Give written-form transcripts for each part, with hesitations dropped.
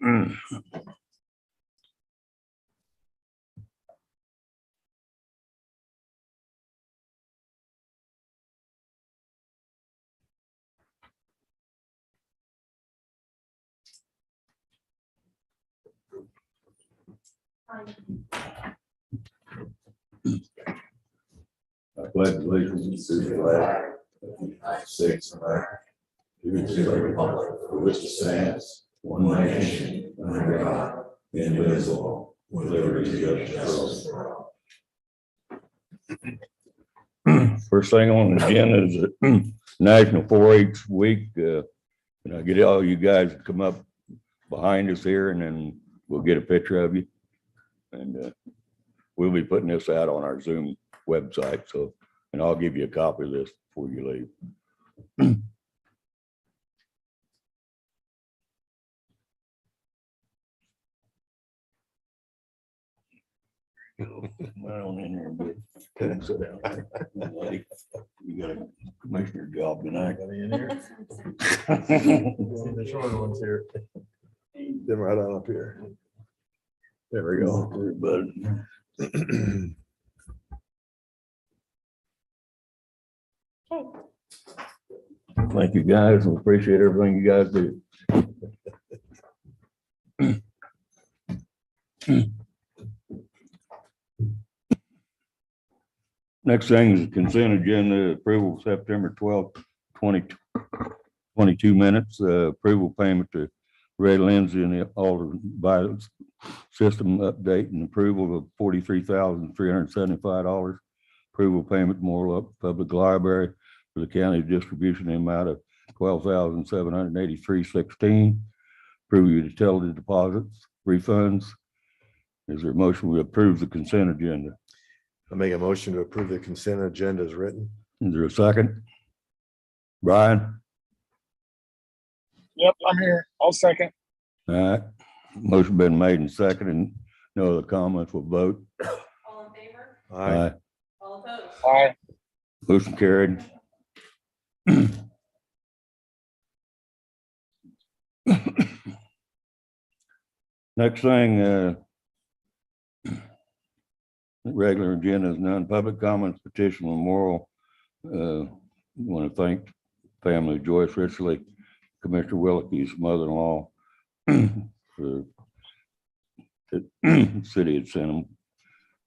I pledge allegiance to the flag of the United States of America, to the republic for which it stands, one nation, under God, indivisible, with liberty and justice for all. First thing on the agenda is the National 4-H Week. And I get all you guys to come up behind us here, and then we'll get a picture of you. And we'll be putting this out on our Zoom website. So, and I'll give you a copy of this before you leave. Well, in here, but sit down there. You got a commissioner job tonight. In here. The shorter ones here. Them right on up here. There we go. Everybody. Thank you, guys. We appreciate everything you guys do. Next thing is the consent agenda approval, September 12th, 2022 minutes, approval payment to Ray Lindsay and the Alder Violence System update and approval of $43,375. Approval payment Moore Public Library for the county distribution in the amount of $12,783.16. Approve utility deposits, refunds. Is there a motion we approve the consent agenda? I'll make a motion to approve the consent agenda as written. Is there a second? Brian? Yep, I'm here. I'll second. All right. Motion been made and seconded, and no other comments, we'll vote. All in favor? Aye. All opposed? Aye. Motion carried. Next thing, regular agenda is non-public comments, petition memorial. Want to thank family of Joyce Richley, Commissioner Willicke's mother-in-law, for the city had sent them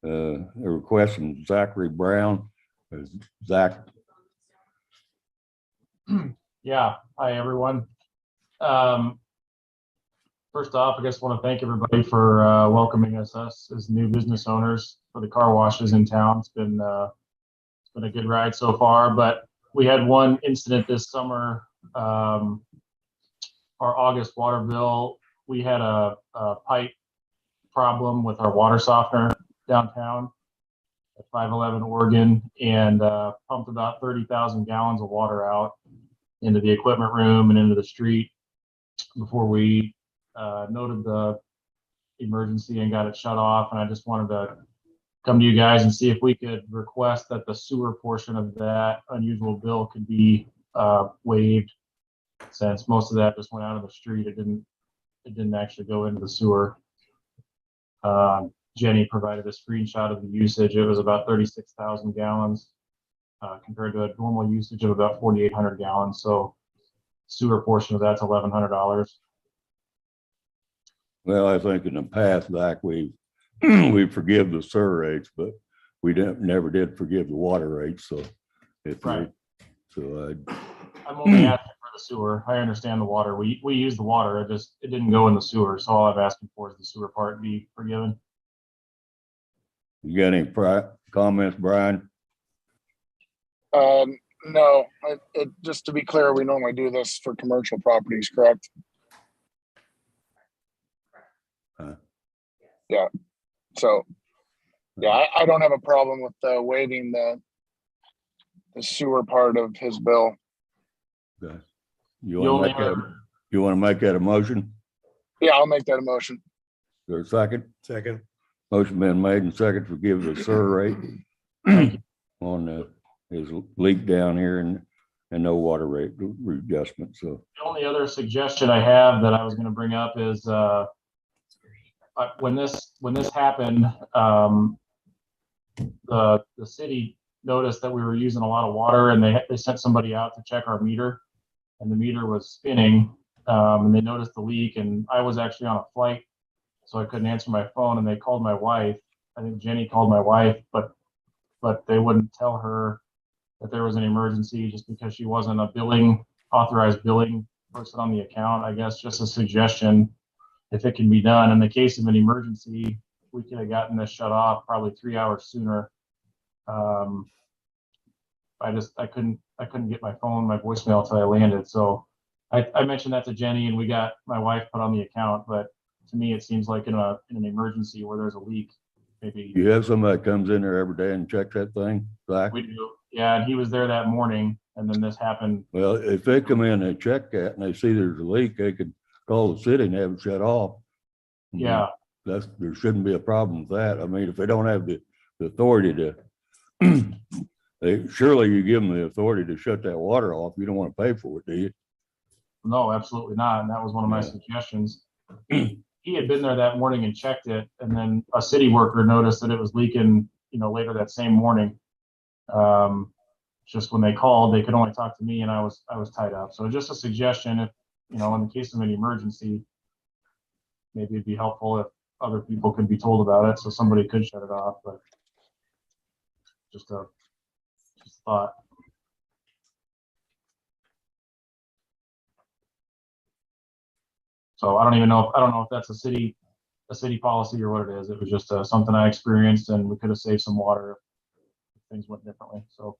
a request from Zachary Brown. Zach. Yeah, hi, everyone. First off, I just want to thank everybody for welcoming us as new business owners for the car washes in town. It's been a good ride so far, but we had one incident this summer. Our August water bill, we had a pipe problem with our water softener downtown at 511 Oregon, and pumped about 30,000 gallons of water out into the equipment room and into the street before we noted the emergency and got it shut off. And I just wanted to come to you guys and see if we could request that the sewer portion of that unusual bill could be waived, since most of that just went out of the street. It didn't actually go into the sewer. Jenny provided a screenshot of the usage. It was about 36,000 gallons compared to a normal usage of about 4,800 gallons. So sewer portion of that's $1,100. Well, I think in the past, Zach, we forgive the sewer rates, but we never did forgive the water rates. So if Right. I'm I'm only asking for the sewer. I understand the water. We use the water. It didn't go in the sewer. So all I'm asking for is the sewer part be forgiven. You got any comments, Brian? No, just to be clear, we normally do this for commercial properties, correct? Yeah. So, yeah, I don't have a problem with waiving the sewer part of his bill. Okay. You want to make that a motion? Yeah, I'll make that a motion. Is there a second? Second. Motion been made and second to give the sewer rate on his leak down here, and and no water rate readjustment. So The only other suggestion I have that I was gonna bring up is, when this happened, the city noticed that we were using a lot of water, and they sent somebody out to check our meter, and the meter was spinning, and they noticed the leak, and I was actually on a flight, so I couldn't answer my phone, and they called my wife. I think Jenny called my wife, but they wouldn't tell her that there was an emergency just because she wasn't a authorized billing person on the account. I guess just a suggestion, if it can be done in the case of an emergency, we could have gotten this shut off probably 3 hours sooner. I couldn't get my phone, my voicemail until I landed. So I mentioned that to Jenny, and we got my wife put on the account. But to me, it seems like in an emergency where there's a leak, maybe you have somebody that comes in there every day and checks that thing, Zach? we do. Yeah, and he was there that morning, and then this happened. Well, if they come in and check that and they see there's a leak, they could call the city and have it shut off. I mean, Yeah, there shouldn't be a problem with that. I mean, if they don't have the authority to, surely you give them the authority to shut that water off. You don't want to pay for it, do you? no, absolutely not. And that was one of my suggestions. He had been there that morning and checked it, and then a city worker noticed that it was leaking, later that same morning. Just when they called, they could only talk to me, and I was tied up. So just a suggestion, if, in the case of an emergency, maybe it'd be helpful if other people could be told about it, so somebody could shut it off, but just a thought. So I don't know if that's a city policy or what it is. It was just something I experienced, and we could have saved some water if things went differently. So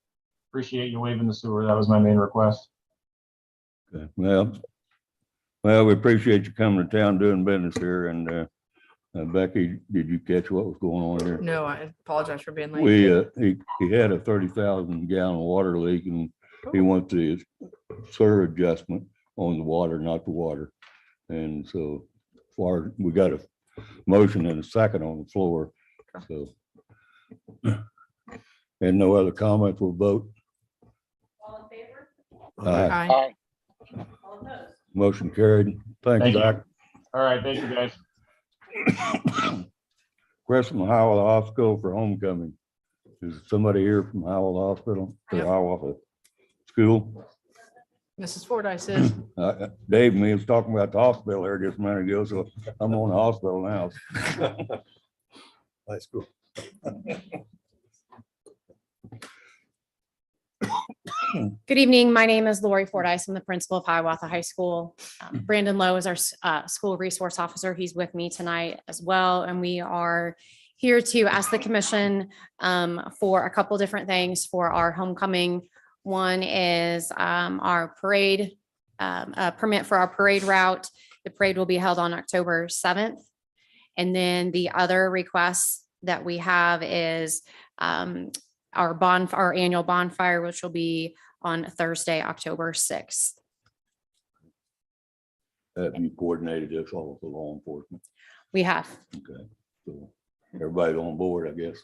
appreciate you waiving the sewer. That was my main request. Okay. Well, we appreciate you coming to town doing business here. And Becky, did you catch what was going on here? No, I apologize for being late. He had a 30,000 gallon water leak, and he wants the sewer adjustment on the water, not the water. And so far, we got a motion and a second on the floor. So, and no other comments, we'll vote. All in favor? Aye. Aye. All opposed? Motion carried. Thanks, Thank you. Zach. All right, thank you guys. Request from Hiawatha Hospital for homecoming. Is somebody here from Hiawatha Hospital, or Yep. Hiawatha School? Mrs. Fordyce is. Dave and me was talking about the hospital there just a minute ago, so I'm on the hospital now. High school. Good evening. My name is Lori Fordyce. I'm the principal of Hiawatha High School. Brandon Lowe is our school resource officer. He's with me tonight as well. And we are here to ask the commission for a couple different things for our homecoming. One is our parade, a permit for our parade route. The parade will be held on October 7th. And then the other request that we have is our annual bonfire, which will be on Thursday, October 6th. Have you coordinated this all with the law enforcement? We have. Okay, so everybody's on board, I guess.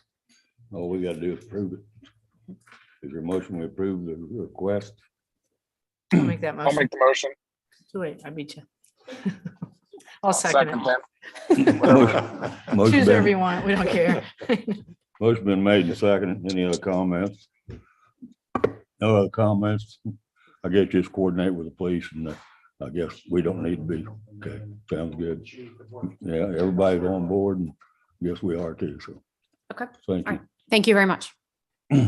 All we gotta do is approve it. Is there a motion to approve the request? I'll make that I'll motion. make the motion. Wait, I beat you. I'll second it. that. Motion Choose whatever been- you want. We don't care. Motion been made and seconded. Any other comments? No other comments? I guess just coordinate with the police, and I guess we don't need to be. Okay, sounds good. Yeah, everybody's on board, and yes, we are too, so. Okay. Thank All you. right. Thank you very much. We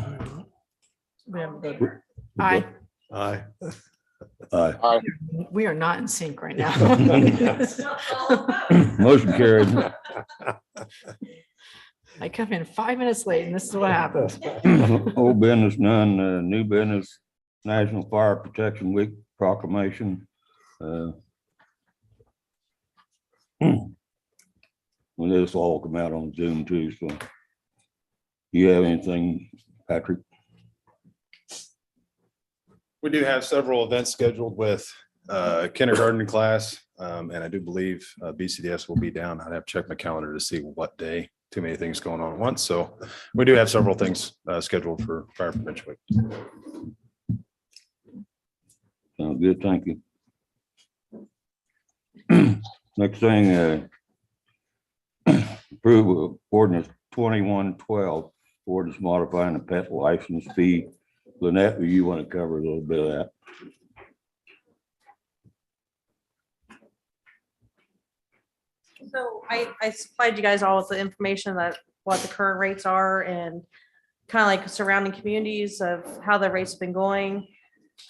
have a good- Aye. Aye. Aye. We are not in sync right now. All opposed? Motion carried. I come in 5 minutes late and this is what happens. Old business, none, new business, National Fire Protection Week proclamation. Well, this will all come out on Zoom too, so. You have anything, Patrick? We do have several events scheduled with kindergarten class, and I do believe BCDS will be down. I'd have to check my calendar to see what day. Too many things going on at once. So we do have several things scheduled for Fire Prevention Week. Sounds good, thank you. Next thing, approve of ordinance 2112, ordinance modifying the pet license fee. Lynette, do you want to cover a little bit of that? So I supplied you guys all with the information that what the current rates are and kind of like surrounding communities of how the rates have been going.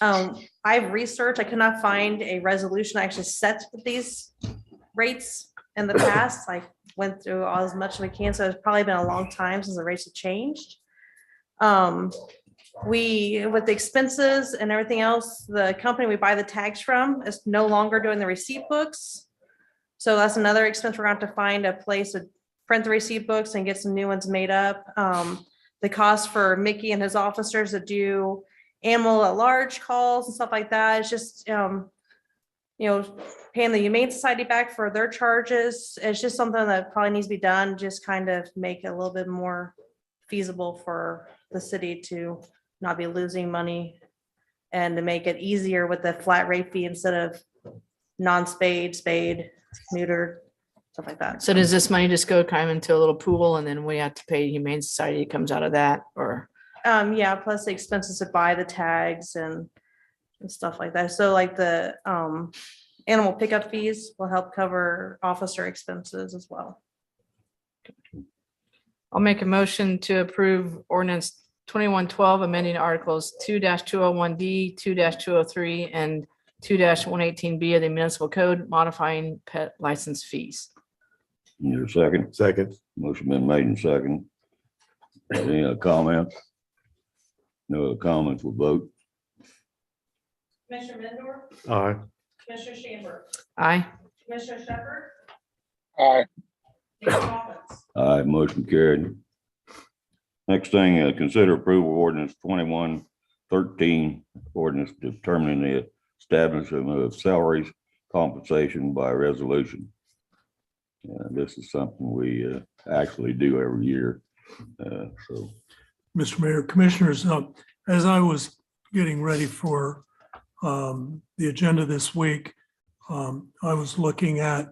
I've researched, I could not find a resolution that actually set these rates in the past. I went through all as much as we can, so it's probably been a long time since the rates have changed. With the expenses and everything else, the company we buy the tags from is no longer doing the receipt books. So that's another expense. We're going to have to find a place to print the receipt books and get some new ones made up. The cost for Mickey and his officers to do animal at large calls and stuff like that. It's just, paying the Humane Society back for their charges. It's just something that probably needs to be done, just kind of make it a little bit more feasible for the city to not be losing money and to make it easier with the flat rate fee instead of non-spayed, spayed, neutered, stuff like that. So does this money just go kind of into a little pool and then we have to pay Humane Society comes out of that or? Yeah, plus the expenses to buy the tags and stuff like that. So like the animal pickup fees will help cover officer expenses as well. I'll make a motion to approve ordinance 2112, amending articles 2-201D, 2-203, and 2-118B of the municipal code, modifying pet license fees. Need a second? Second. Motion been made and second. Any other comments? No other comments, we'll vote. Commissioner Mendor, Aye. Commissioner Shamber, Aye. Commissioner Shepherd, Aye. Mayor Collins. Aye, motion carried. Next thing, consider approval of ordinance 2113, ordinance determining the establishment of salaries compensation by resolution. This is something we actually do every year. So Mr. Mayor, Commissioners, as I was getting ready for the agenda this week, I was looking at,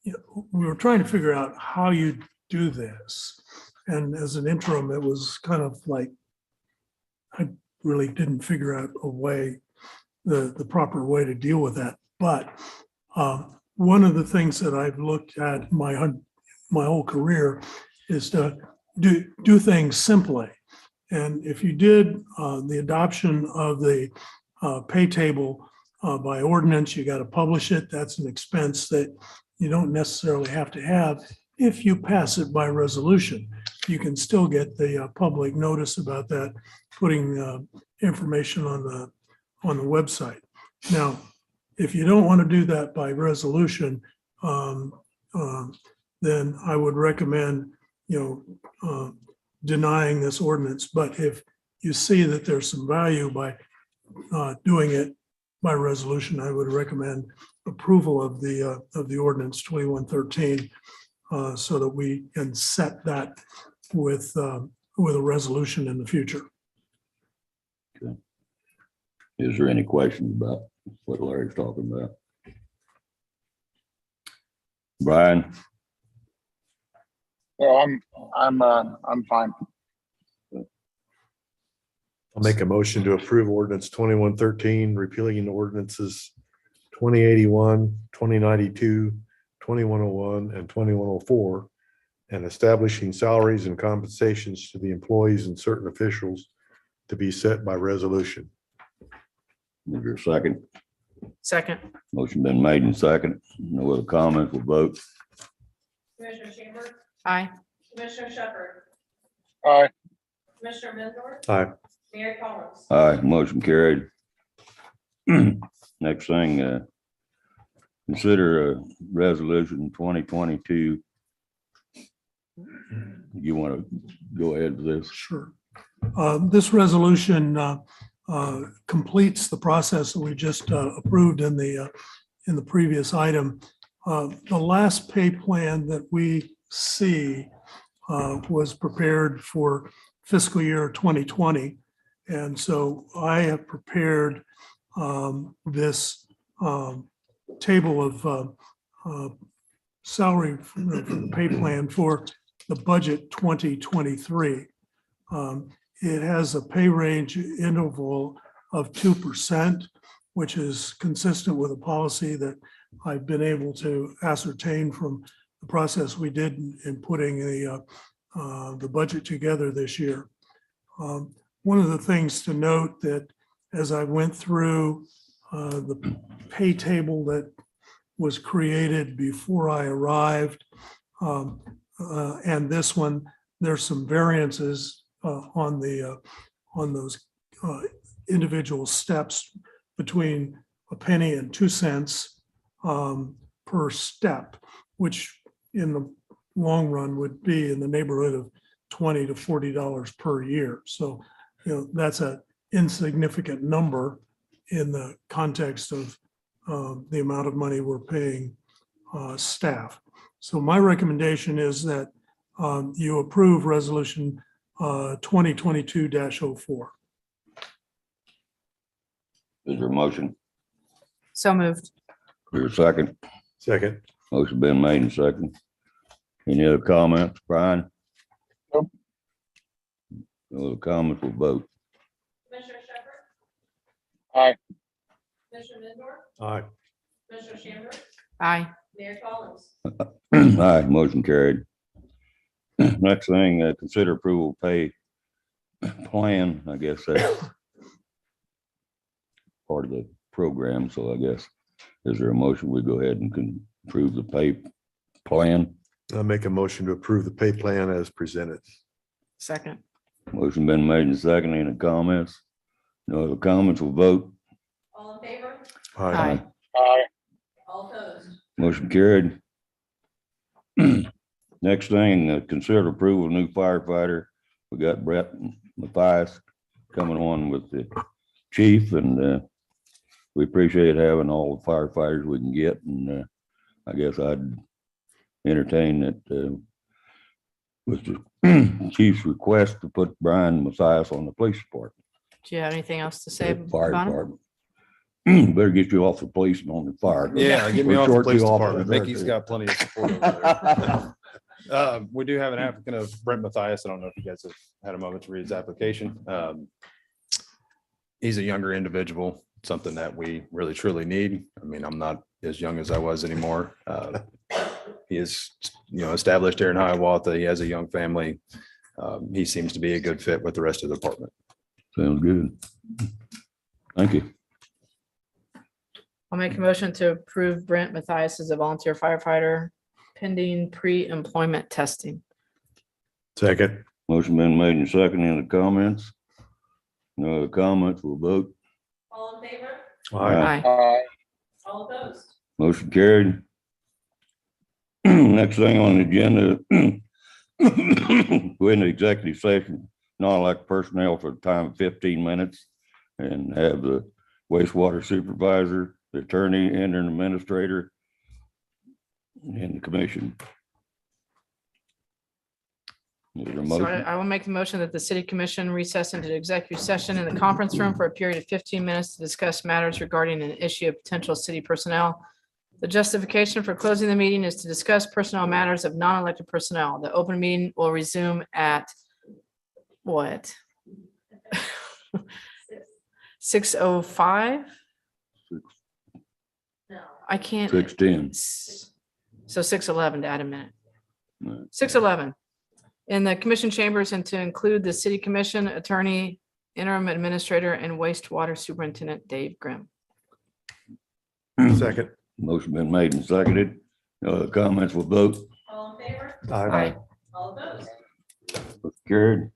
we were trying to figure out how you do this. And as an interim, it was kind of like, I really didn't figure out a way, the proper way to deal with that. But one of the things that I've looked at my whole career is to do things simply. And if you did the adoption of the pay table by ordinance, you got to publish it. That's an expense that you don't necessarily have to have. If you pass it by resolution, you can still get the public notice about that, putting information on the website. Now, if you don't want to do that by resolution, then I would recommend, denying this ordinance. But if you see that there's some value by doing it by resolution, I would recommend approval of the ordinance 2113 so that we can set that with a resolution in the future. is there any questions about what Larry's talking about? Brian? Well, I'm fine. I'll make a motion to approve ordinance 2113, repealing ordinances 2081, 2092, 2101, and 2104, and establishing salaries and compensations to the employees and certain officials to be set by resolution. Is there a second? Second. Motion been made and second. No other comments, we'll vote. Commissioner Shamber, Aye. Commissioner Shepherd, Aye. Commissioner Mendor, Aye. Mayor Collins. Aye, motion carried. Next thing, consider resolution 2022. You want to go ahead with this? Sure. This resolution completes the process that we just approved in the previous item. The last pay plan that we see was prepared for fiscal year 2020. And so I have prepared this table of salary for the pay plan for the budget 2023. It has a pay range interval of 2%, which is consistent with a policy that I've been able to ascertain from the process we did in putting the budget together this year. One of the things to note that as I went through the pay table that was created before I arrived, and this one, there's some variances on those individual steps between a penny and 2 cents per step, which in the long run would be in the neighborhood of $20 to $40 per year. So, that's an insignificant number in the context of the amount of money we're paying staff. So my recommendation is that you approve resolution 2022-04. Is there a motion? So moved. Is there a second? Second. Motion been made and second. Any other comments, Brian? Nope. No other comments, we'll vote. Commissioner Shepherd, Aye. Commissioner Mindor, Aye. Commissioner Chambers, Aye. Mayor Collins. Aye, motion carried. Next thing, consider approval pay plan. I guess that's part of the program, so I guess, is there a motion? We go ahead and can approve the pay plan. I'll make a motion to approve the pay plan as presented. Second. Motion been made and second. Any comments? No other comments, we'll vote. All in favor? Aye. Aye. All opposed? Motion carried. Next thing, consider approval of new firefighter. We got Brett Mathias coming on with the chief, and we appreciate having all the firefighters we can get. And I guess I'd entertain that with the chief's request to put Brian Mathias on the police department. Do you have anything else to say Fire about it? department. Better get you off the police and on the fire. Yeah, get me We're off the short police two department. officers there, Mickey's too. got plenty of support over there. We do have an applicant of Brent Mathias. I don't know if you guys have had a moment to read his application. He's a younger individual, something that we really truly need. I mean, I'm not as young as I was anymore. He is, established here in Hiawatha. He has a young family. He seems to be a good fit with the rest of the department. Sounds good. Thank you. I'll make a motion to approve Brent Mathias as a volunteer firefighter pending pre-employment testing. Second. Motion been made and second. Any comments? No other comments, we'll vote. All in favor? Aye. Aye. All opposed? Motion carried. Next thing on the agenda, we're in the executive session, non-elected personnel for the time of 15 minutes, and have the wastewater supervisor, the attorney, and an administrator, and the commission. Is there a So motion? I will make the motion that the city commission recess into the executive session in the conference room for a period of 15 minutes to discuss matters regarding an issue of potential city personnel. The justification for closing the meeting is to discuss personnel matters of non-elected personnel. The open meeting will resume at what? 6:05? No. I can't. 6:10. So 6:11 to add a minute. Right. 6:11 in the commission chambers and to include the city commission, attorney, interim administrator, and wastewater superintendent Dave Grimm. Second. Motion been made and seconded. No other comments, we'll vote. All in favor? Aye. All opposed? Carried.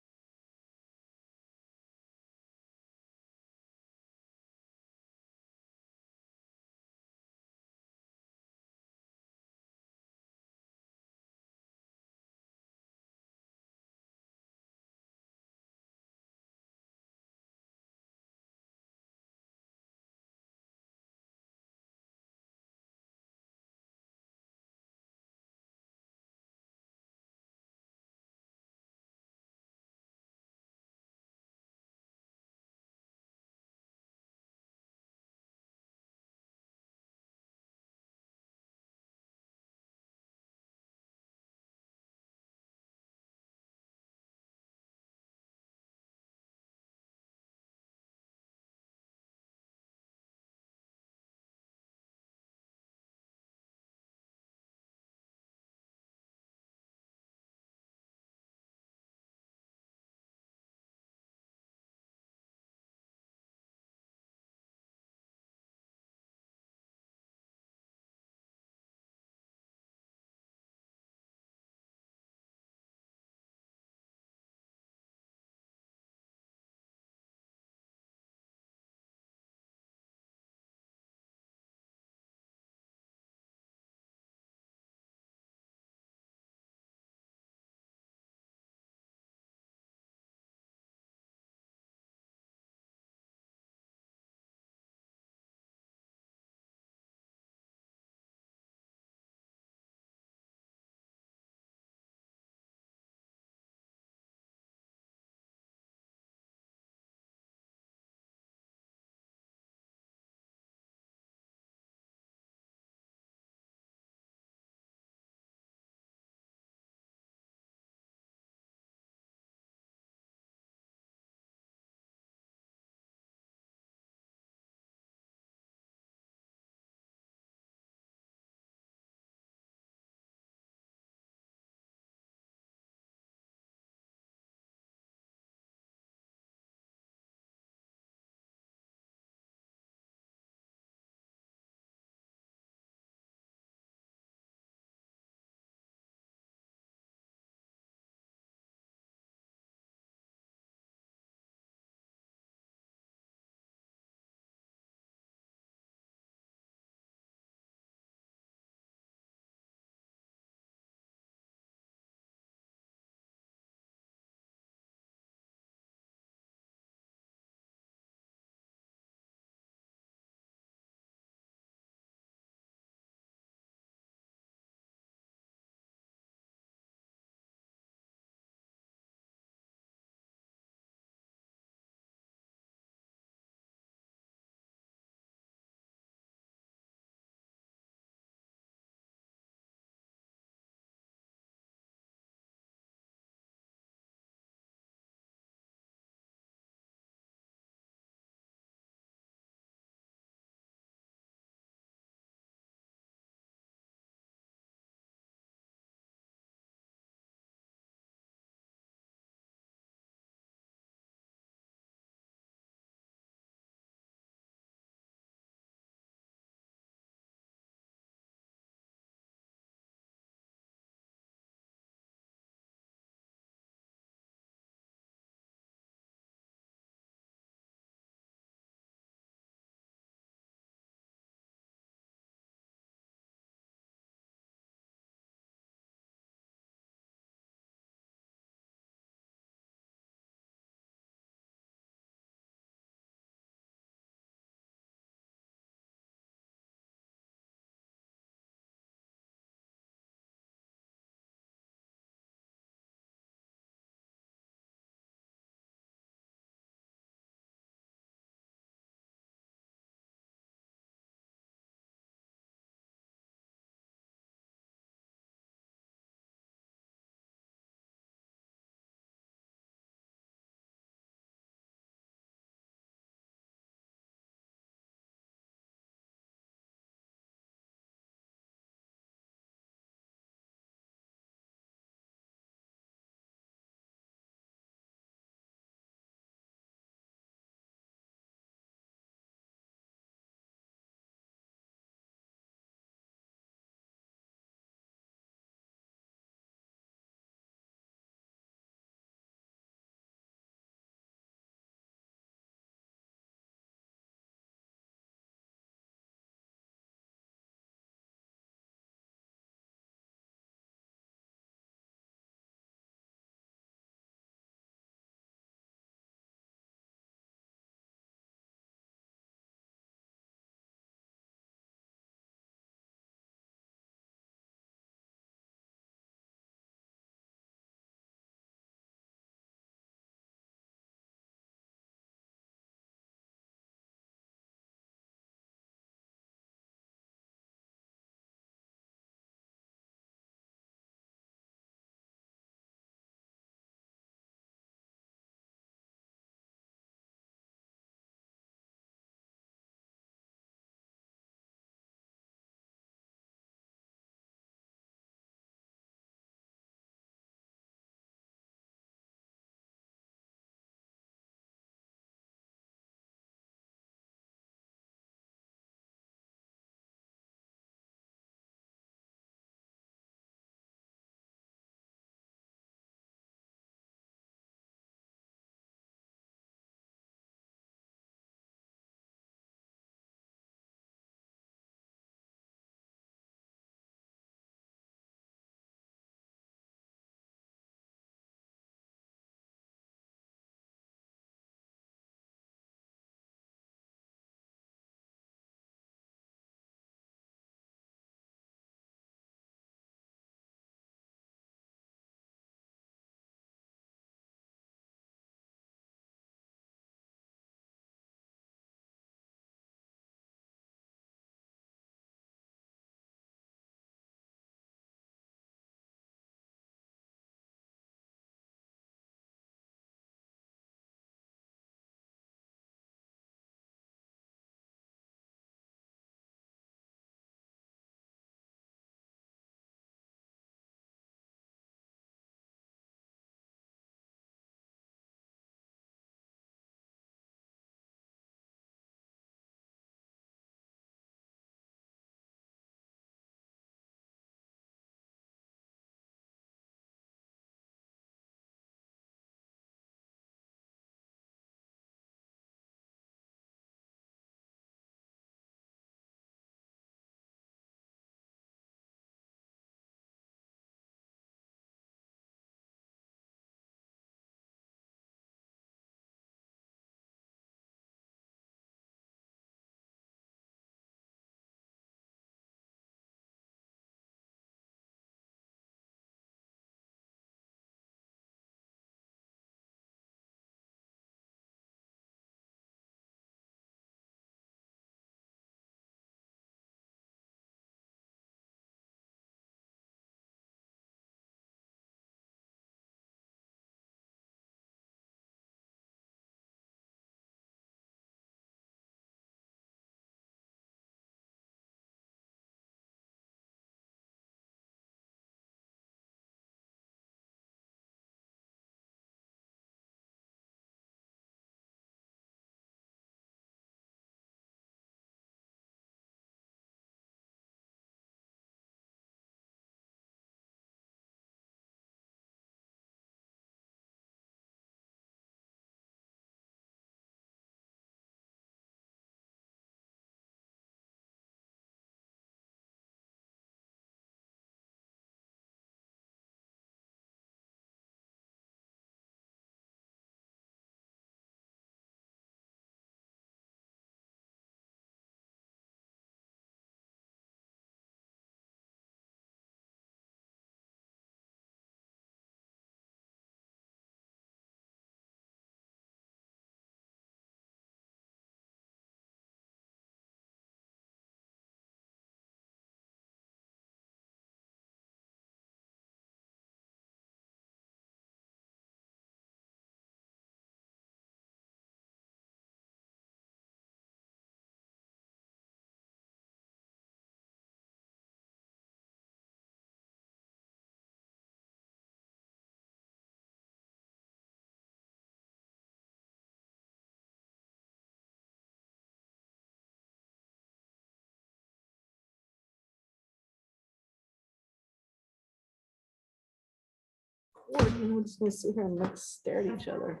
bored, and we're just gonna sit here and look, stare at each other.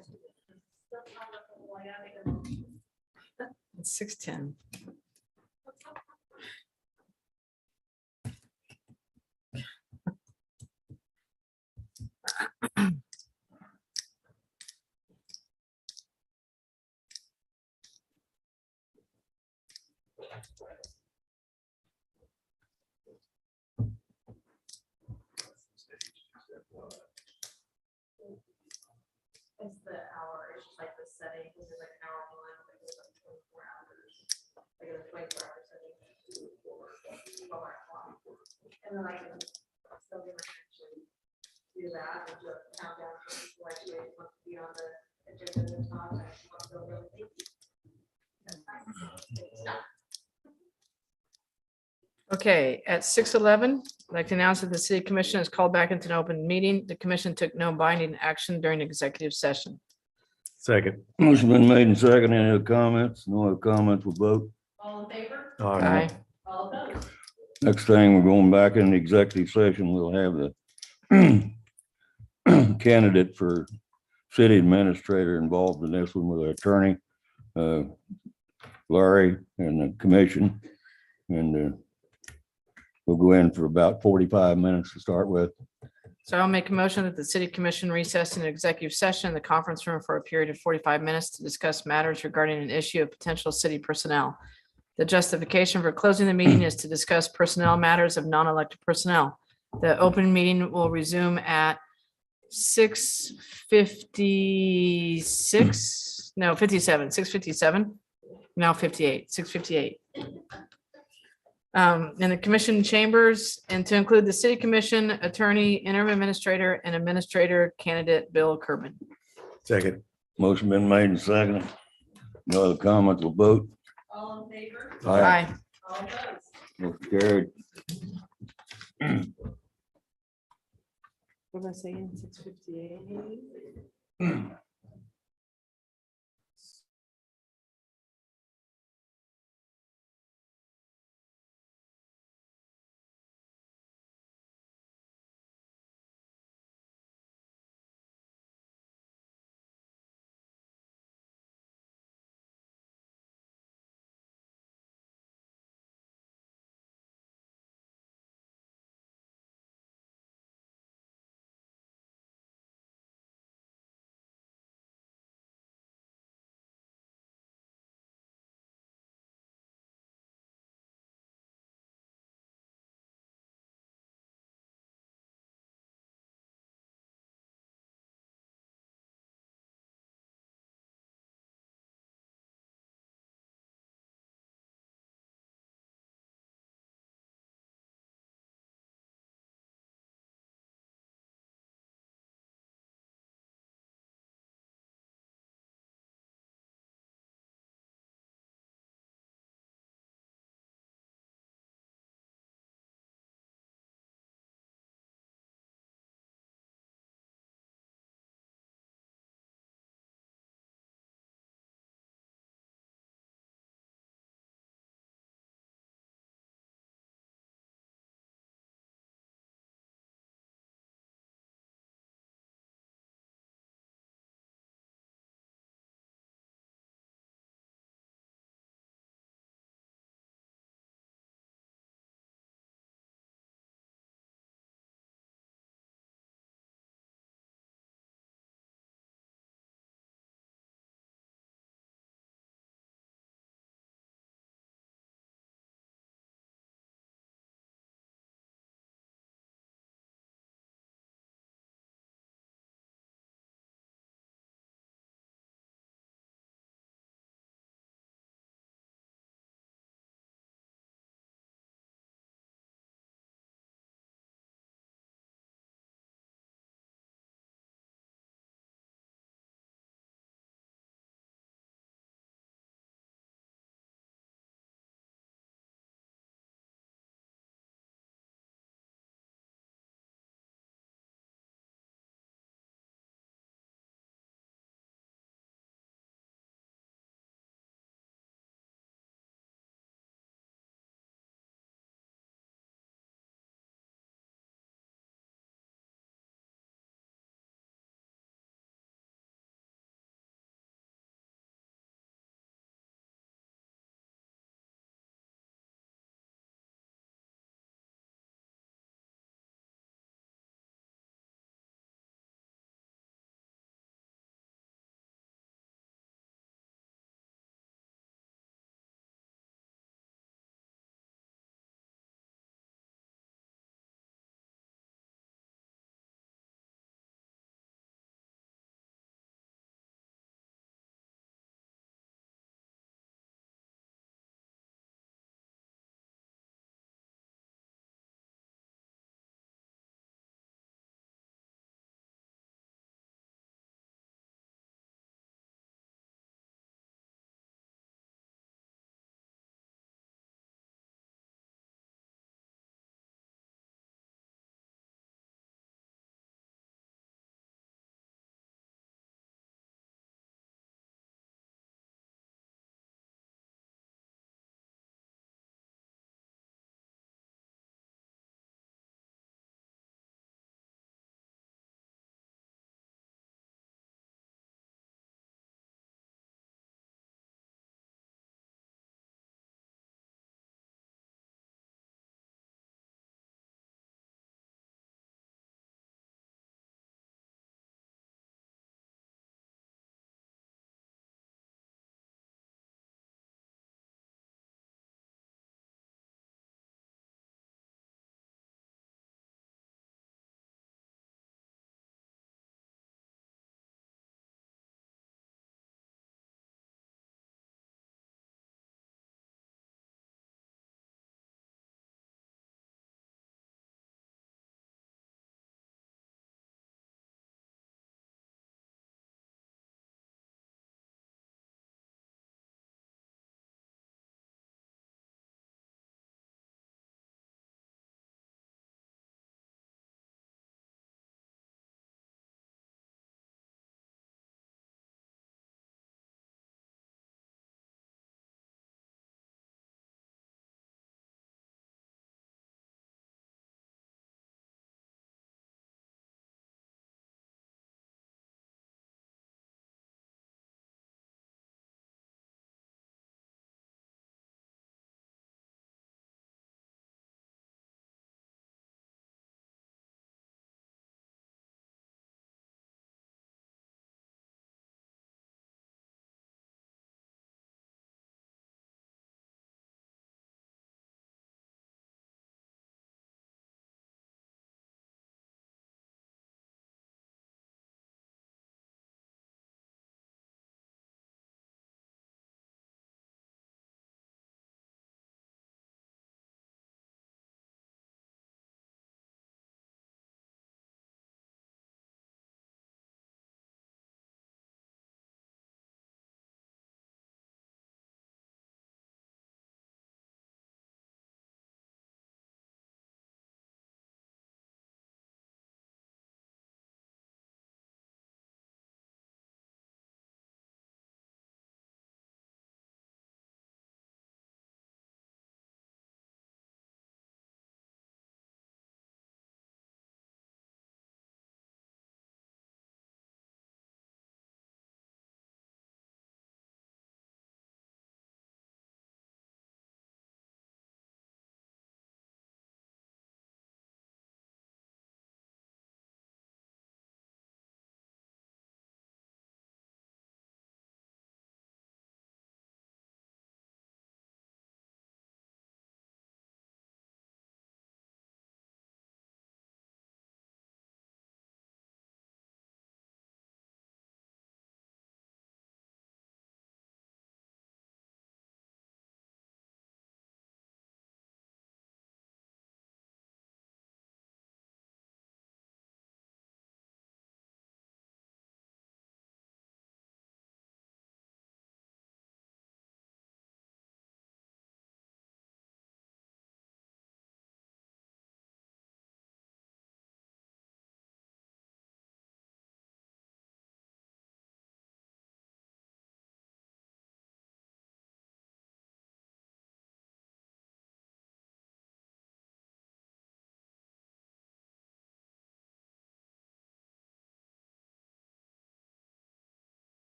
It's 6:10. It's the hour, it's just like the setting, because there's like an hour one, like there's like 24 hours. Like a 24-hour setting. 12-hour clock. And then I can still get my actually do that and just count down from like you want to be on the agenda at the top and want to go really think. That's fine. Stop. Okay, at 6:11, I'd like to announce that the city commission is called back into an open meeting. The commission took no binding action during the executive session. Second. Motion been made and second. Any other comments? No other comments, we'll vote. All in favor? Aye. All opposed? Next thing, we're going back in the executive session. We'll have the candidate for city administrator involved in this one with our attorney, Larry, and the commission. And we'll go in for about 45 minutes to start with. So I'll make a motion that the city commission recess in an executive session in the conference room for a period of 45 minutes to discuss matters regarding an issue of potential city personnel. The justification for closing the meeting is to discuss personnel matters of non-elected personnel. The open meeting will resume at 6:57, now 58, 6:58. In the commission chambers and to include the city commission, attorney, interim administrator, and administrator candidate Bill Kerman. Second. Motion been made and seconded. No other comments, we'll vote. All in favor? Aye. All opposed? Motion carried. What was I saying? 6:58.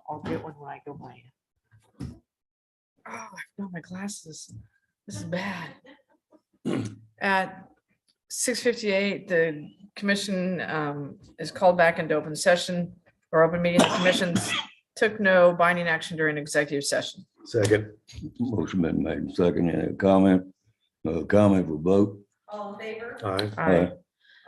I'll get one when I go by. Oh, I forgot my glasses. This is bad. At 6:58, the commission is called back into open session or open meeting. The commission took no binding action during executive session. Second. Motion been made and second. Any comment? No comment for vote. All in favor? Aye. Aye.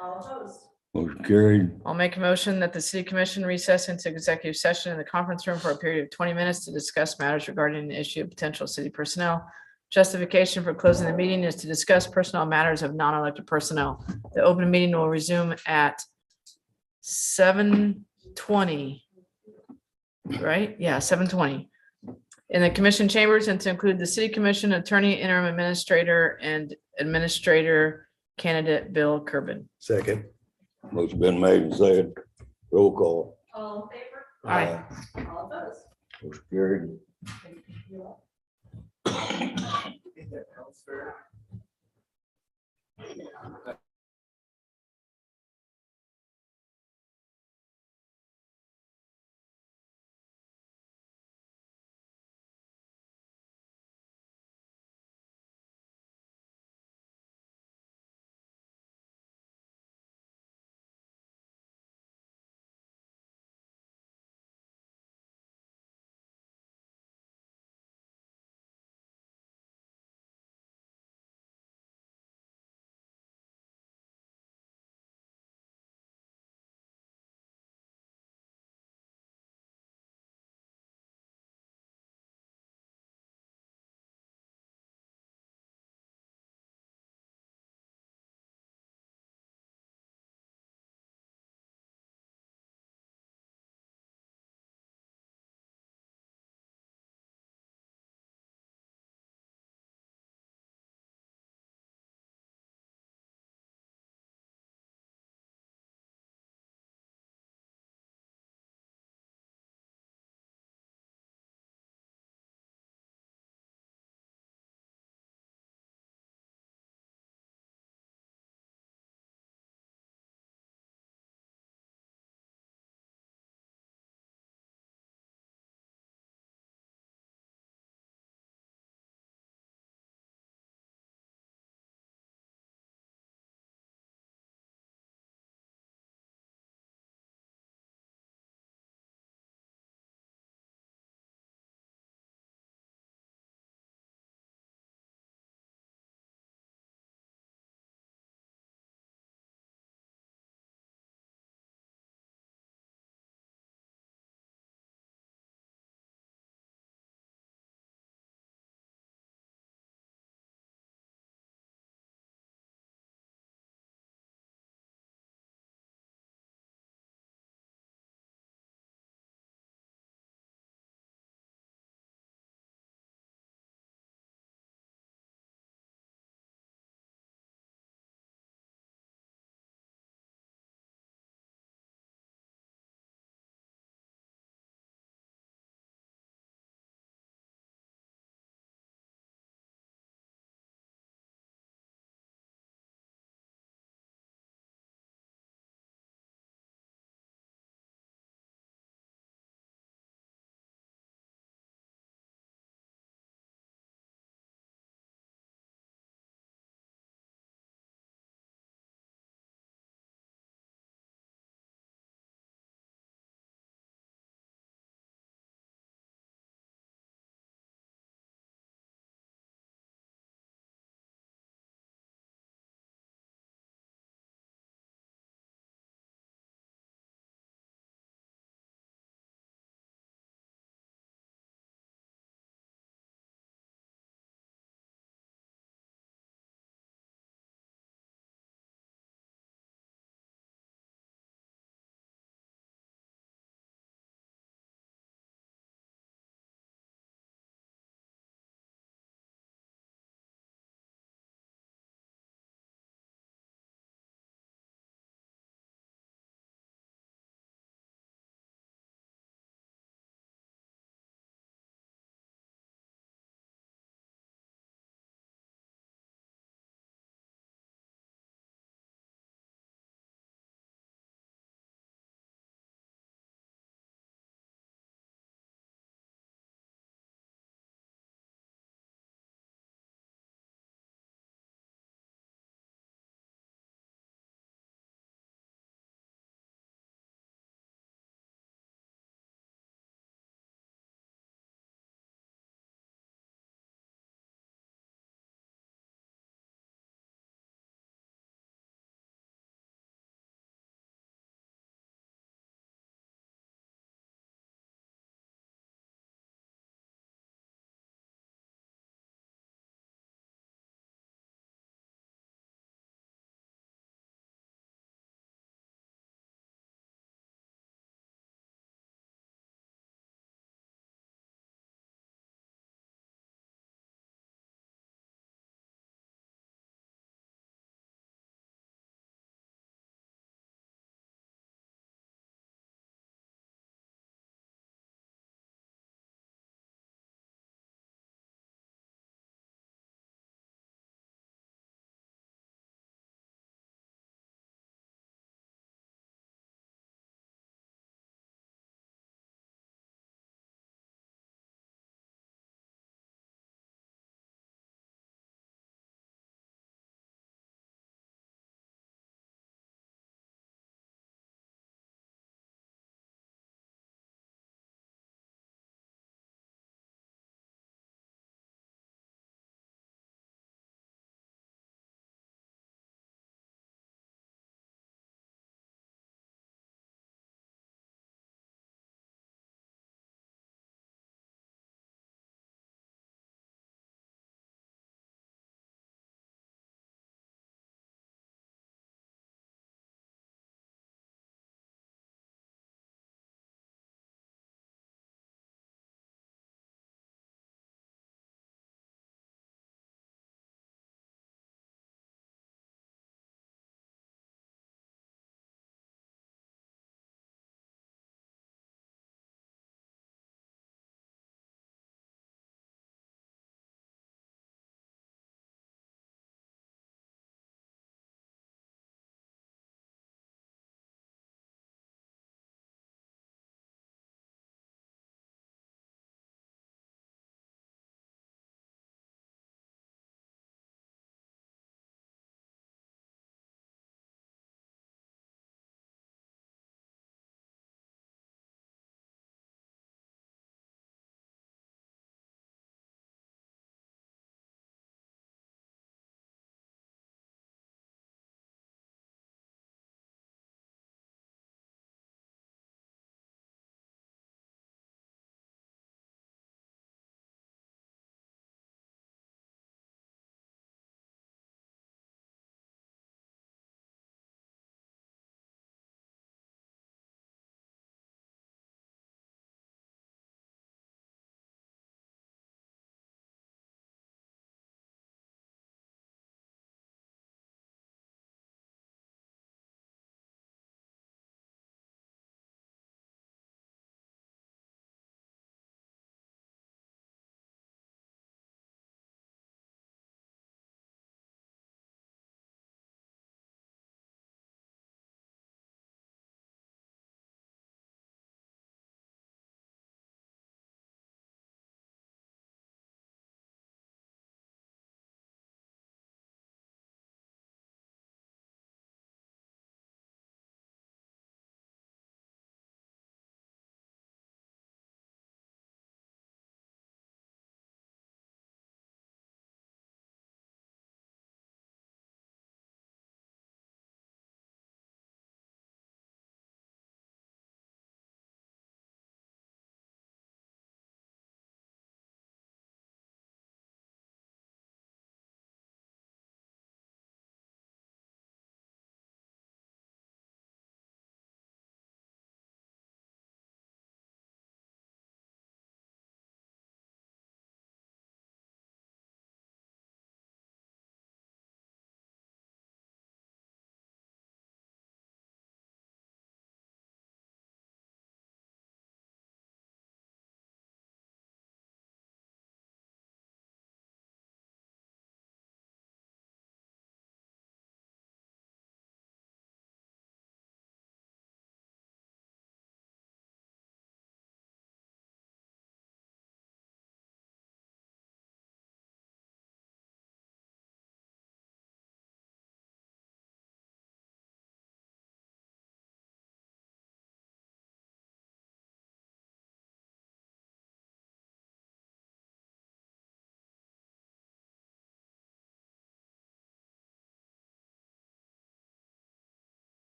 All opposed? Motion carried. I'll make a motion that the city commission recess into executive session in the conference room for a period of 20 minutes to discuss matters regarding the issue of potential city personnel. Justification for closing the meeting is to discuss personnel matters of non-elected personnel. The open meeting will resume at 7:20. Right? Yeah, 7:20. In the commission chambers and to include the city commission attorney, interim administrator, and administrator candidate Bill Kerbin. Second. Motion been made and second. Roll call. All in favor? Aye. All opposed? Motion carried.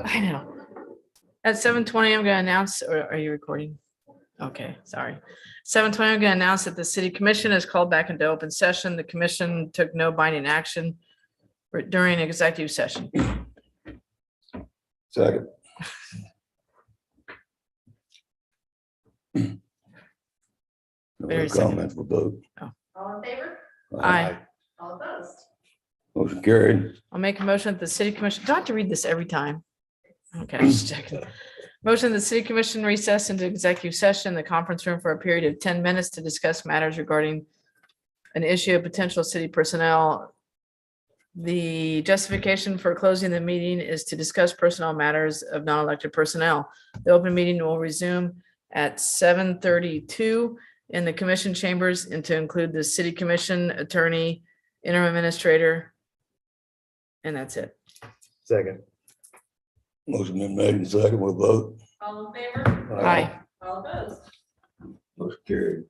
I know. At 7:20, I'm gonna announce, or are you recording? Okay, sorry. 7:20, I'm gonna announce that the city commission is called back into open session. The commission took no binding action during executive session. Second. No Very other second. comments, we'll vote. All in favor? Aye. All opposed? Motion carried. I'll make a motion that the city commission, do I have to read this every time? Okay, just checking. Motion, the city commission recess into executive session, in the conference room for a period of 10 minutes to discuss matters regarding an issue of potential city personnel. The justification for closing the meeting is to discuss personnel matters of non-elected personnel. The open meeting will resume at 7:32 in the commission chambers and to include the city commission attorney, interim administrator. And that's it. Second. Motion been made and second, we'll vote. All in favor? Aye. All opposed? Motion carried.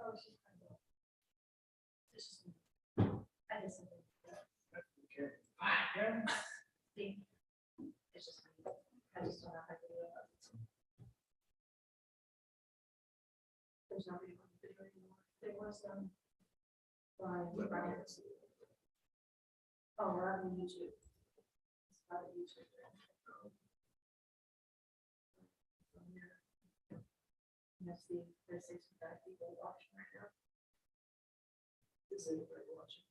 There's nobody on the video anymore. There was Brian. Oh, we're on YouTube. It's not a YouTube. Let's see, there's 65 people watching right now. Is anybody watching?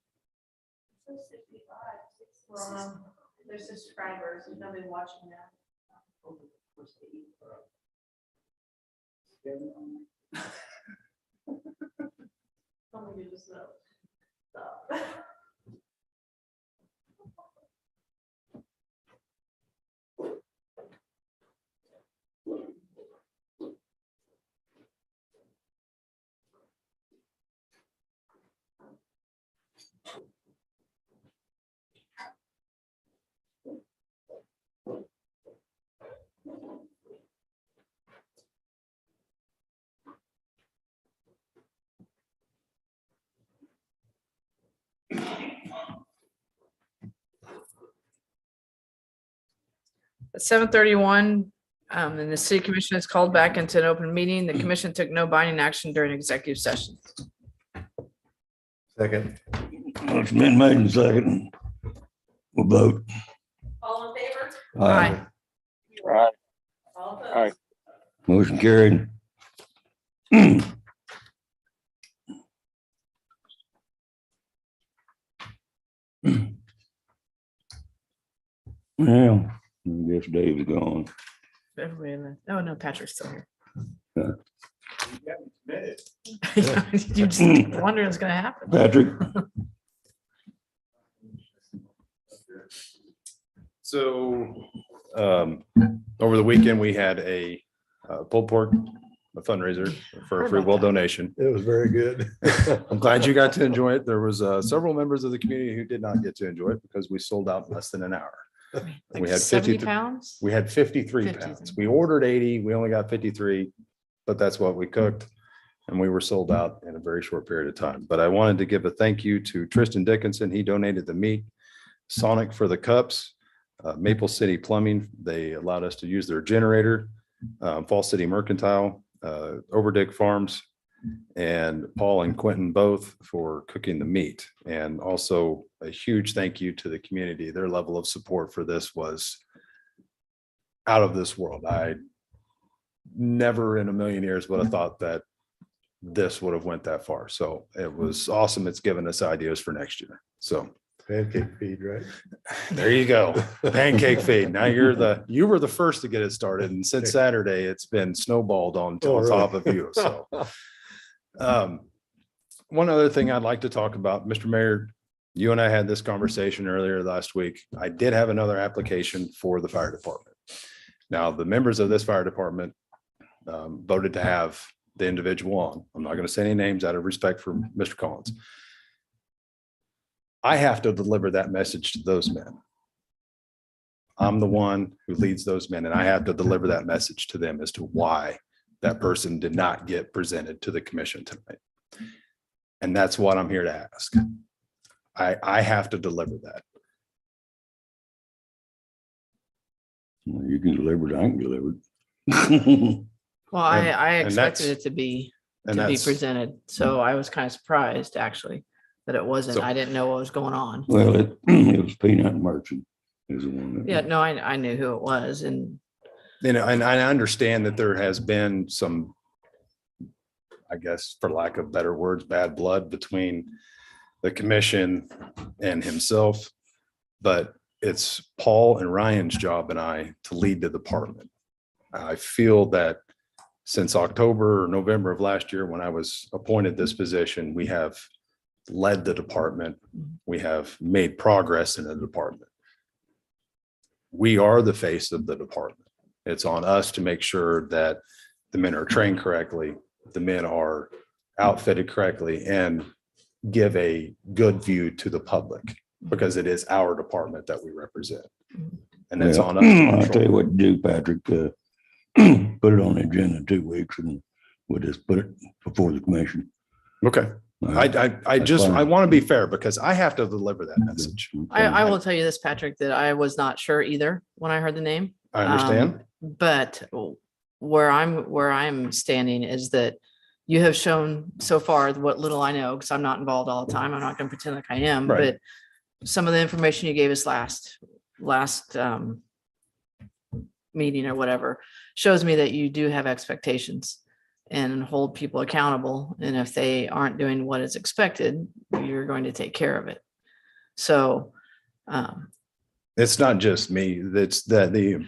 It says 65. There's subscribers, there's nobody watching now. Somebody just know. Stop. At 7:31, and the city commission is called back into an open meeting. The commission took no binding action during executive session. Second. It's been made and second. We'll vote. All in favor? Aye. Right. All opposed? Aye. Motion carried. Well, I guess Dave's gone. Everybody left. Oh, no, Patrick's still here. Yeah. You just wondering what's gonna happen. Patrick? So over the weekend, we had a pulled pork fundraiser for Heard a free about will that. donation. It was very good. I'm glad you got to enjoy it. There was several members of the community who did not get to enjoy it because we sold out in less than an hour. Like We had 70 50 pounds? We had 53 53. pounds. We ordered 80, we only got 53, but that's what we cooked. And we were sold out in a very short period of time. But I wanted to give a thank you to Tristan Dickinson. He donated the meat. Sonic for the cups, Maple City Plumbing. They allowed us to use their generator. Fall City Mercantile, Overdick Farms, and Paul and Quentin both for cooking the meat. And also a huge thank you to the community. Their level of support for this was out of this world. I never in a million years would have thought that this would have went that far. So it was awesome. It's given us ideas for next year. So Pancake feed, right? there you go. Pancake feed. Now you were the first to get it started. And since Saturday, it's been snowballed on Oh, really? top of you. So one other thing I'd like to talk about, Mr. Mayor, you and I had this conversation earlier last week. I did have another application for the fire department. Now, the members of this fire department voted to have the individual on. I'm not going to say any names out of respect for Mr. Collins. I have to deliver that message to those men. I'm the one who leads those men, and I have to deliver that message to them as to why that person did not get presented to the commission tonight. And that's what I'm here to ask. I have to deliver that. Well, you can deliver it, I can deliver it. Well, And- I and expected that's- it to be And to be that's, presented. So I was kind of surprised, actually, that it wasn't. So- I didn't know what was going on. Well, it was Peanut Merchant is the one. that- Yeah, no, I knew who it was, and and I understand that there has been some, I guess, for lack of better words, bad blood between the commission and himself. But it's Paul and Ryan's job and I to lead the department. I feel that since October or November of last year, when I was appointed this position, we have led the department. We have made progress in the department. We are the face of the department. It's on us to make sure that the men are trained correctly, the men are outfitted correctly, and give a good view to the public, because it is our department that we represent. And it's Well, on us. to I'll tell control. you what to do, Patrick, put it on the agenda in 2 weeks and we'll just put it before the commission. Okay. I just, I want to be fair because I have to deliver that message. I will tell you this, Patrick, that I was not sure either when I heard the name. I understand. But where I'm standing is that you have shown so far what little I know, because I'm not involved all the time. I'm not going to pretend like I am, Right. but some of the information you gave us last meeting or whatever shows me that you do have expectations and hold people accountable. And if they aren't doing what is expected, you're going to take care of it. So, It's not just me. It's that the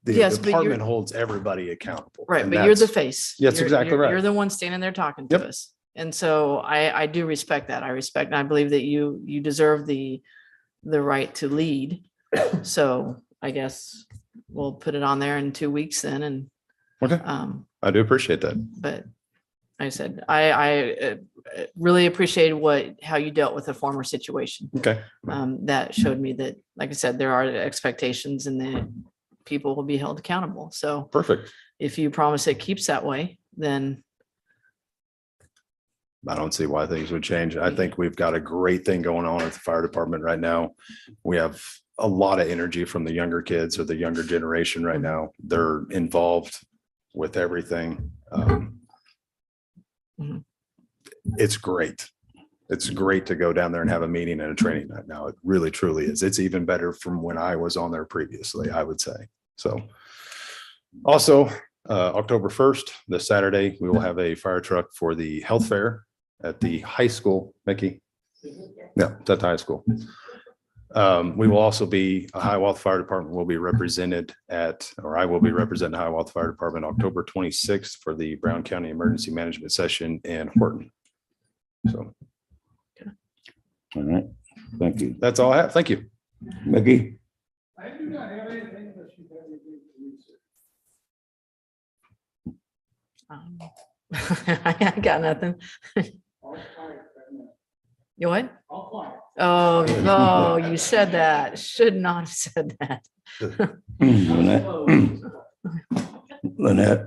Yes, but department you're- holds everybody accountable. right, And but you're the that's- face. That's You're- exactly you're- right. You're the one standing there talking to Yep. us. And so I do respect that. I respect, and I believe that you deserve the right to lead. So I guess we'll put it on there in 2 weeks then. And, Okay. I do appreciate that. but like I said, I really appreciated how you dealt with the former situation. Okay. That showed me that, like I said, there are expectations and that people will be held accountable. So Perfect. if you promise it keeps that way, then I don't see why things would change. I think we've got a great thing going on at the fire department right now. We have a lot of energy from the younger kids or the younger generation right now. They're involved with everything. Mhm. It's great. It's great to go down there and have a meeting and a training night now. It really, truly is. It's even better from when I was on there previously, I would say. So also, October 1st, this Saturday, we will have a fire truck for the health fair at the high school. Mickey? Yeah, it's at the high school. We will also be, Hiawatha Fire Department will be represented I will be representing Hiawatha Fire Department October 26th for the Brown County Emergency Management Session in Horton. So All right, thank you. that's all I have. Thank you. Mickey? I do not have anything unless you have anything to I got nothing. You what? I'll quiet. Oh, no, you said that. Should not have said that. Lynette? Lynette?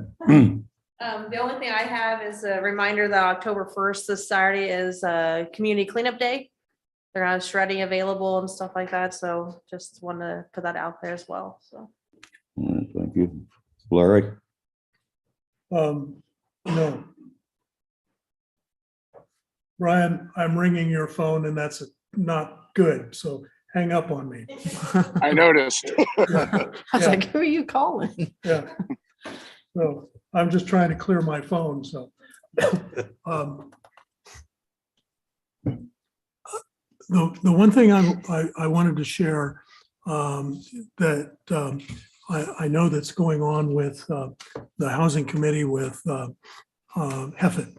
The only thing I have is a reminder that October 1st, this Saturday, is Community Cleanup Day. They're gonna have shredding available and stuff like that, so just want to put that out there as well, so. All right, thank you. Larry? No. Brian, I'm ringing your phone and that's not good, so hang up on me. I noticed. I was like, who are you calling? Yeah. So I'm just trying to clear my phone, so. The one thing I wanted to share that I know that's going on with the Housing Committee with Heffett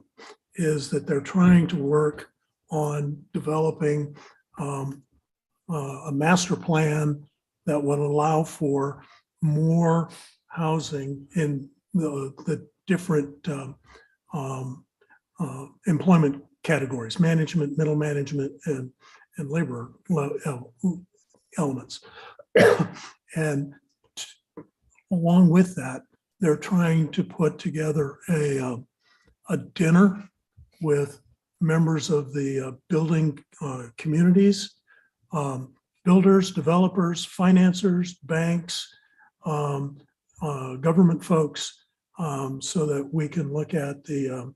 is that they're trying to work on developing a master plan that would allow for more housing in the different employment categories, management, middle management, and labor elements. And along with that, they're trying to put together a dinner with members of the building communities, builders, developers, financiers, banks, government folks, so that we can look at the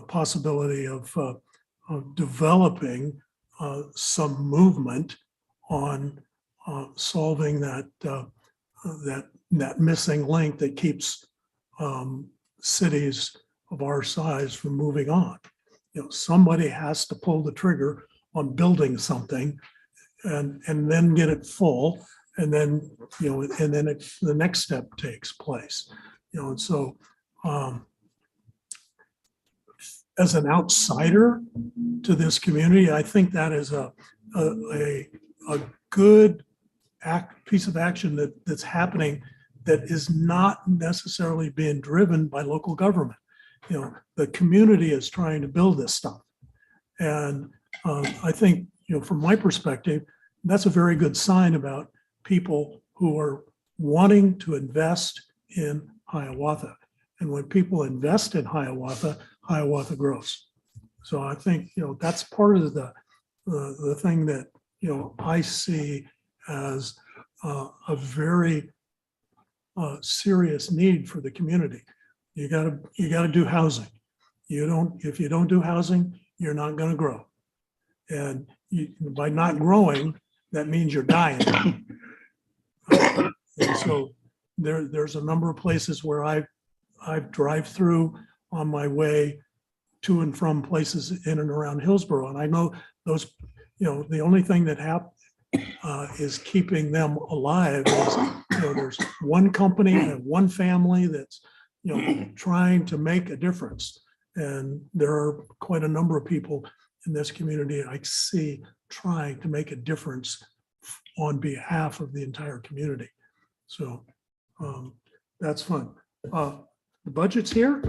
possibility of developing some movement on solving that missing link that keeps cities of our size from moving on. You know, somebody has to pull the trigger on building something and then get it full, and then, you know, and then the next step takes place. You know, and so as an outsider to this community, I think that is a good piece of action that's happening that is not necessarily being driven by local government. You know, the community is trying to build this stuff. And I think, you know, from my perspective, that's a very good sign about people who are wanting to invest in Hiawatha. And when people invest in Hiawatha, Hiawatha grows. So I think, that's part of the thing that, I see as a very serious need for the community. You gotta do housing. If you don't do housing, you're not gonna grow. And by not growing, that means you're dying. And so there's a number of places where I drive through on my way to and from places in and around Hillsborough. And I know those, the only thing that is keeping them alive is, there's one company and one family that's, trying to make a difference. And there are quite a number of people in this community I see trying to make a difference on behalf of the entire community. So that's fun. The budget's here.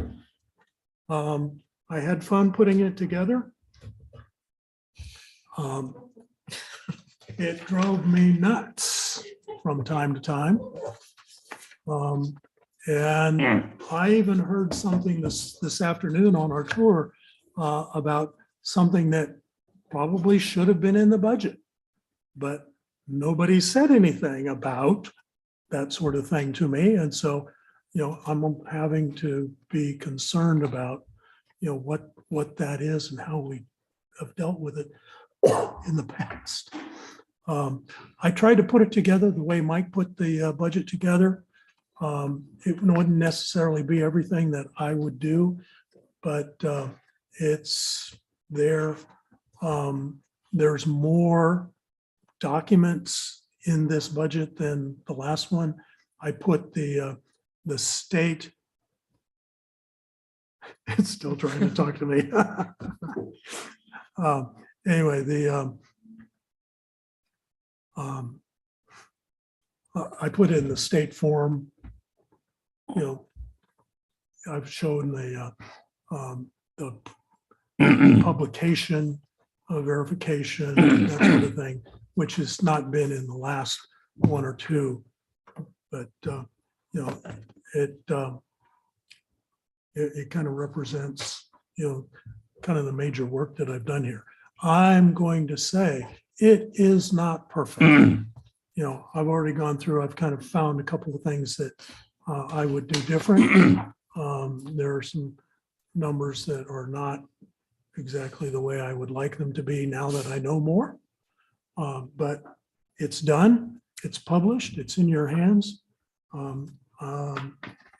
I had fun putting it together. It drove me nuts from time to time. And I even heard something this afternoon on our tour about something that probably should have been in the budget, but nobody said anything about that sort of thing to me. And so, I'm having to be concerned about, what that is and how we have dealt with it in the past. I tried to put it together the way Mike put the budget together. It wouldn't necessarily be everything that I would do, but it's there. There's more documents in this budget than the last one. I put the state. It's still trying to talk to me. Anyway, I put in the state form. I've shown the publication verification, that sort of thing, which has not been in the last one or two. But it kind of represents, kind of the major work that I've done here. I'm going to say it is not perfect. I've already gone through, I've kind of found a couple of things that I would do different. There are some numbers that are not exactly the way I would like them to be now that I know more. But it's done, it's published, it's in your hands.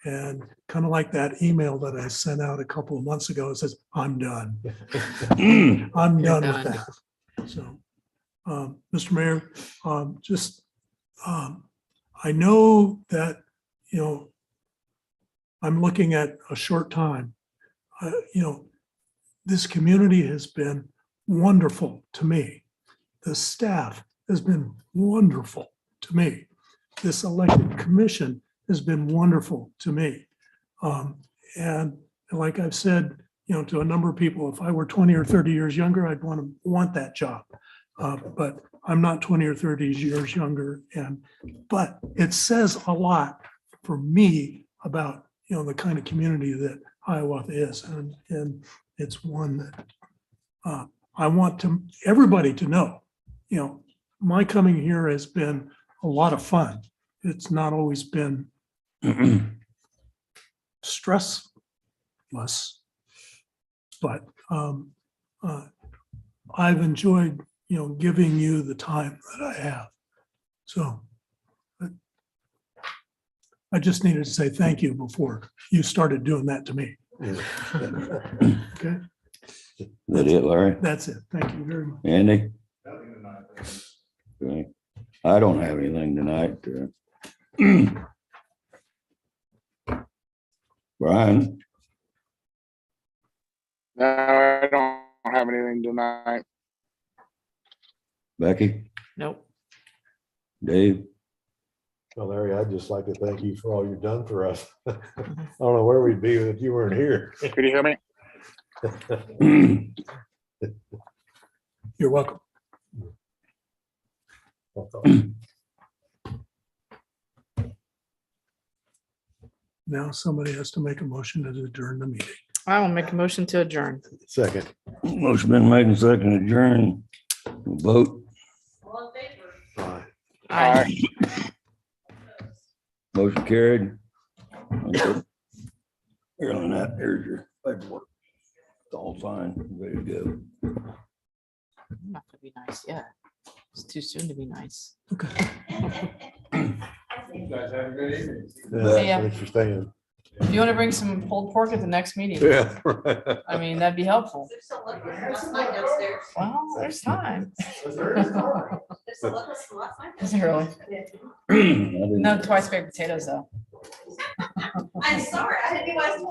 And kind of like that email that I sent out a couple of months ago, it says, I'm done. I'm done with that. So, Mr. Mayor, I know that, I'm looking at a short time. This community has been wonderful to me. The staff has been wonderful to me. This elected commission has been wonderful to me. And like I've said, to a number of people, if I were 20 or 30 years younger, I'd want that job. But I'm not 20 or 30 years younger. But it says a lot for me about, the kind of community that Hiawatha is. And it's one that I want everybody to know, my coming here has been a lot of fun. It's not always been stressless, but I've enjoyed, giving you the time that I have. So I just needed to say thank you before you started doing that to me. Okay, That it, Larry? that's it. Thank you very much. Andy? Okay. I don't have anything tonight. Brian? No, I don't have anything tonight. Becky? Nope. Dave? Well, Larry, I'd just like to thank you for all you've done for us. I don't know where we'd be if you weren't here. Could you hear me? You're welcome. Now somebody has to make a motion to adjourn the meeting. I will make a motion to adjourn. Second. Motion been made and second adjourn. Vote. All in favor? Aye. Aye. Motion carried. Okay. Here on that, there's your paperwork. It's all signed, ready to go. I'm not gonna be nice yet. It's too soon to be nice. You guys have a good evening. Yeah. Thanks for staying. If you want to bring some pulled pork at the next meeting, Yeah. I mean, that'd be helpful. There's still left last night downstairs. Well, there's time. There's still left from last night. Is it really? I didn't- No twice baked potatoes though. I'm sorry, I didn't realize.